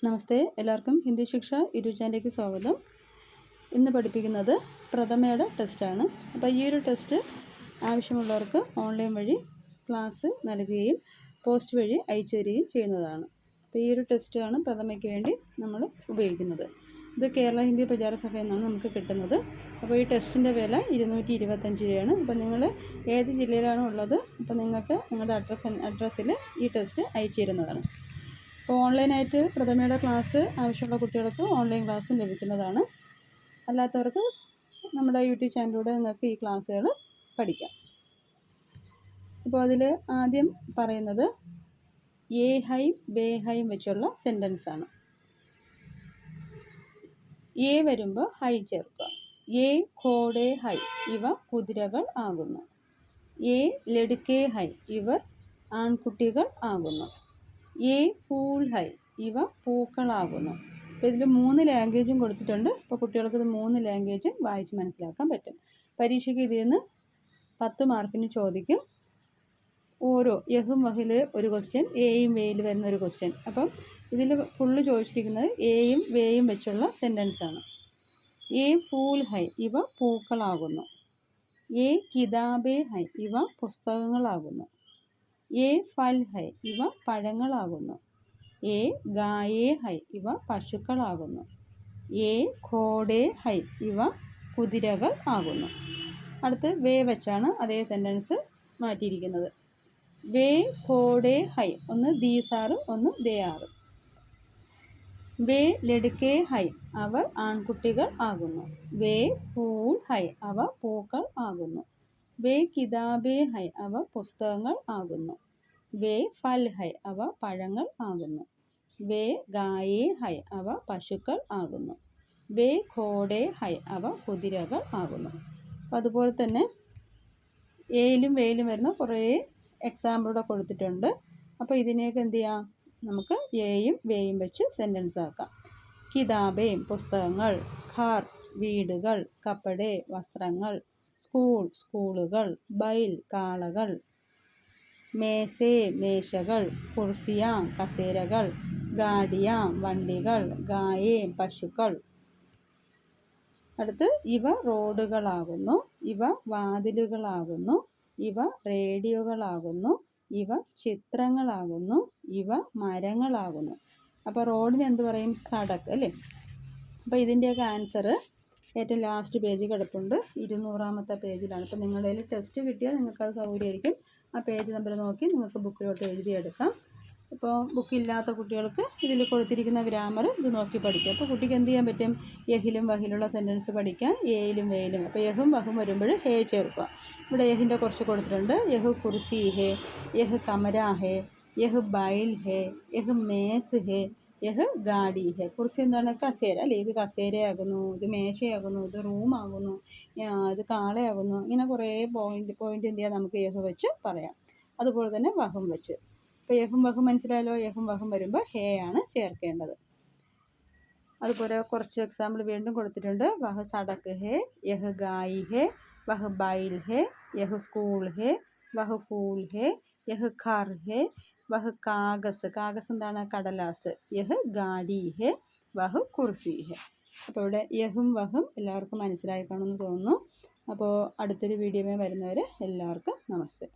നമസ്തേ, എല്ലാവർക്കും ഹിന്ദി ശിക്ഷ യൂട്യൂബ് ചാനലിലേക്ക് സ്വാഗതം. ഇന്ന് പഠിപ്പിക്കുന്നത് പ്രഥമയുടെ ടെസ്റ്റാണ്. അപ്പോൾ ഈ ഒരു ടെസ്റ്റ് ആവശ്യമുള്ളവർക്ക് ഓൺലൈൻ വഴി ക്ലാസ് നൽകുകയും പോസ്റ്റ് വഴി അയച്ചു തരികയും ചെയ്യുന്നതാണ്. അപ്പോൾ ഈ ഒരു ടെസ്റ്റാണ് പ്രഥമയ്ക്ക് വേണ്ടി നമ്മൾ ഉപയോഗിക്കുന്നത്. ഇത് കേരള ഹിന്ദി പ്രചാര സഭയിൽ നിന്നാണ് നമുക്ക് കിട്ടുന്നത്. അപ്പോൾ ഈ ടെസ്റ്റിൻ്റെ വില 225 രൂപയാണ്. അപ്പോൾ നിങ്ങൾ ഏത് ജില്ലയിലാണോ ഉള്ളത് അപ്പോൾ നിങ്ങൾക്ക് നിങ്ങളുടെ അഡ്രസ്സിൽ ഈ ടെസ്റ്റ് അയച്ചു തരുന്നതാണ്. അപ്പോൾ ഓൺലൈനായിട്ട് പ്രഥമയുടെ ക്ലാസ് ആവശ്യമുള്ള കുട്ടികൾക്ക് ഓൺലൈൻ ക്ലാസ്സും ലഭിക്കുന്നതാണ്. അല്ലാത്തവർക്ക് നമ്മുടെ യൂട്യൂബ് ചാനലിലൂടെ നിങ്ങൾക്ക് ഈ ക്ലാസ്സുകൾ പഠിക്കാം. അപ്പോൾ അതിൽ ആദ്യം പറയുന്നത് എ ഹൈം ബേ ഹൈം വെച്ചുള്ള സെൻറ്റൻസാണ്. എ വരുമ്പോൾ ഹൈ ചേർക്കുക. എ ഘോഡെ ഹൈ, ഇവ കുതിരകൾ ആകുന്നു. എ ലഡ്കെ ഹൈ, ഇവർ ആൺകുട്ടികൾ ആകുന്നു. എ ഫൂൾ ഹൈ, ഇവ പൂക്കളാകുന്നു. അപ്പോൾ ഇതിൽ 3 ലാംഗ്വേജും കൊടുത്തിട്ടുണ്ട്. അപ്പോൾ കുട്ടികൾക്ക് ഇത് 3 ലാംഗ്വേജും വായിച്ച് മനസ്സിലാക്കാൻ പറ്റും. പരീക്ഷയ്ക്ക് ഇതിൽ നിന്ന് 10 മാർക്കിന് ചോദിക്കും. ഓരോ യഹും വഹിൽ ഒരു ക്വസ്റ്റ്യൻ, എയും വേയിൽ വരുന്ന ഒരു ക്വസ്റ്റ്യൻ. അപ്പം ഇതിൽ ഫുള്ള് ചോദിച്ചിരിക്കുന്നത് എയും വേയും വെച്ചുള്ള സെൻറ്റൻസാണ്. എ ഫൂൾ ഹൈ, ഇവ പൂക്കളാകുന്നു. എ കിതാബേ ഹൈ, ഇവ പുസ്തകങ്ങളാകുന്നു. എ ഫൽ ഹൈ, ഇവ പഴങ്ങളാകുന്നു. എ ഗായേ ഹൈ, ഇവ പശുക്കളാകുന്നു. എ ഘോഡേ ഹൈ, ഇവ കുതിരകൾ ആകുന്നു. അടുത്ത് വേ വെച്ചാണ് അതേ സെൻറ്റൻസ് മാറ്റിയിരിക്കുന്നത്. വേ ഘോഡേ ഹൈ, ഒന്ന് ദീസ് ആറ്, ഒന്ന് ദേ ആറ്. വേ ലഡ്കെ ഹൈ, അവർ ആൺകുട്ടികൾ ആകുന്നു. വേ ഫൂൾ ഹൈ, അവ പൂക്കൾ ആകുന്നു. വേ കിതാബേ ഹൈ, അവ പുസ്തകങ്ങൾ ആകുന്നു. വേ ഫൽ ഹൈ, അവ പഴങ്ങൾ ആകുന്നു. വേ ഗായേ ഹൈ, അവ പശുക്കൾ ആകുന്നു. വേ ഘോഡേ ഹൈ, അവ കുതിരകൾ ആകുന്നു. അതുപോലെ തന്നെ എയിലും വേയിലും വരുന്ന കുറേ എക്സാമ്പിളൂടെ കൊടുത്തിട്ടുണ്ട്. അപ്പോൾ ഇതിനെയൊക്കെ എന്ത് ചെയ്യാം, നമുക്ക് എയും വേയും വെച്ച് സെൻറ്റൻസ് ആക്കാം. കിതാബേം പുസ്തകങ്ങൾ, ഘർ വീടുകൾ, കപ്പടെ വസ്ത്രങ്ങൾ, സ്കൂൾ സ്കൂളുകൾ, ബൈൽ കാളകൾ, മേസേ മേശകൾ, കുർസിയാം കസേരകൾ, ഗാഡിയാം വണ്ടികൾ, ഗായേം പശുക്കൾ. അടുത്ത് ഇവ റോഡുകളാകുന്നു, ഇവ വാതിലുകളാകുന്നു, ഇവ റേഡിയോകളാകുന്നു, ഇവ ചിത്രങ്ങളാകുന്നു, ഇവ മരങ്ങളാകുന്നു. അപ്പോൾ റോഡിന് എന്ത് പറയും? സടക്ക് അല്ലേ. അപ്പോൾ ഇതിൻ്റെയൊക്കെ ആൻസർ ഏറ്റവും ലാസ്റ്റ് പേജ് കിടപ്പുണ്ട്, 200-ാമത്തെ പേജിലാണ്. അപ്പോൾ നിങ്ങളുടെ കയ്യിൽ ടെസ്റ്റ് കിട്ടിയാൽ നിങ്ങൾക്കത് സൗകര്യമായിരിക്കും. ആ പേജ് നമ്പർ നോക്കി നിങ്ങൾക്ക് ബുക്കിലോട്ട് എഴുതിയെടുക്കാം. ഇപ്പോൾ ബുക്കില്ലാത്ത കുട്ടികൾക്ക് ഇതിൽ കൊടുത്തിരിക്കുന്ന ഗ്രാമർ ഇത് നോക്കി പഠിക്കാം. അപ്പോൾ കുട്ടിക്ക് എന്ത് ചെയ്യാൻ പറ്റും? യഹിലും വഹിലുള്ള സെൻറ്റൻസ് പഠിക്കാം, എയിലും വേയിലും. അപ്പോൾ യഹും വഹും വരുമ്പോൾ ഹേ ചേർക്കുക. ഇവിടെ യഹിൻ്റെ കുറച്ച് കൊടുത്തിട്ടുണ്ട്. യഹ് കുർസി ഹേ, യഹ് കമര ഹേ, യഹ് ബൈൽ ഹേ, യഹ് മേസ് ഹേ, യഹ് ഗാഡി ഹേ. കുർസി എന്താണ്? കസേര അല്ലേ. ഇത് കസേരയാകുന്നു, ഇത് മേശയാകുന്നു, ഇത് റൂമാകുന്നു, ഇത് കാളയാകുന്നു. ഇങ്ങനെ കുറേ പോയിന്റ് എന്ത് ചെയ്യാം, നമുക്ക് യഹ് വെച്ച് പറയാം. അതുപോലെ തന്നെ വഹും വെച്ച്. ഇപ്പോൾ യഹും വഹും മനസ്സിലായല്ലോ. യഹും വഹും വരുമ്പോൾ ഹേ ആണ് ചേർക്കേണ്ടത്. അതുപോലെ കുറച്ച് എക്സാമ്പിൾ വീണ്ടും കൊടുത്തിട്ടുണ്ട്. വഹ് സടക്ക് ഹേ, യഹ് ഗായി ഹേ, വഹ് ബൈൽ ഹേ, യഹ് സ്കൂൾ ഹേ, വഹ് ഫൂൾ ഹേ, യഹ് ഘർ ഹേ, വഹ് കാഗസ്, കാഗസ് എന്താണ്? കടലാസ്. യഹ് ഗാഡി ഹേ, വഹ് കുർസി ഹേ. അപ്പോൾ ഇവിടെ യഹും വഹും എല്ലാവർക്കും മനസ്സിലായി കാണുമെന്ന് തോന്നുന്നു. അപ്പോൾ അടുത്തൊരു വീഡിയോയിൽ വരുന്നവരെ എല്ലാവർക്കും നമസ്തേ.